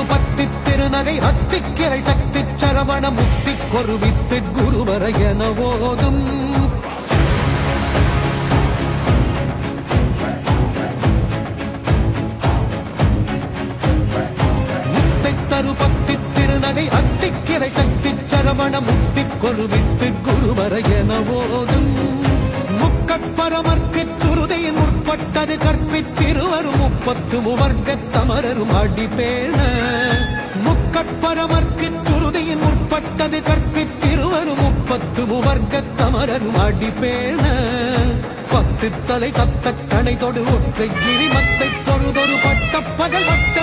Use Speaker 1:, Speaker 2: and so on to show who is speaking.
Speaker 1: தரு பத்தி திருநகை அத்திக்கிரை சக்தி சரவண முக்தி கொருவித்து குருவர என ஓதும் முத்தை தரு பத்தி திருநகை அத்திக்கிரை சக்தி சரவண முக்தி கொருவித்து குருவர என ஓதும் முக்கட்பரமர்க்கு துருதையின் முற்பட்டது கற்பித்திருவரும் 30 தமரரும் அடிப்பேண முக்கட்பரமர்க்கு துருதையின் முற்பட்டது கற்பித்திருவரும் 30 தமரரும் அடிப்பேண 10 தலை தத்த கணை தொடு ஒற்றை கிரிமத்தை தொழுதொரு பட்ட பகல் வட்ட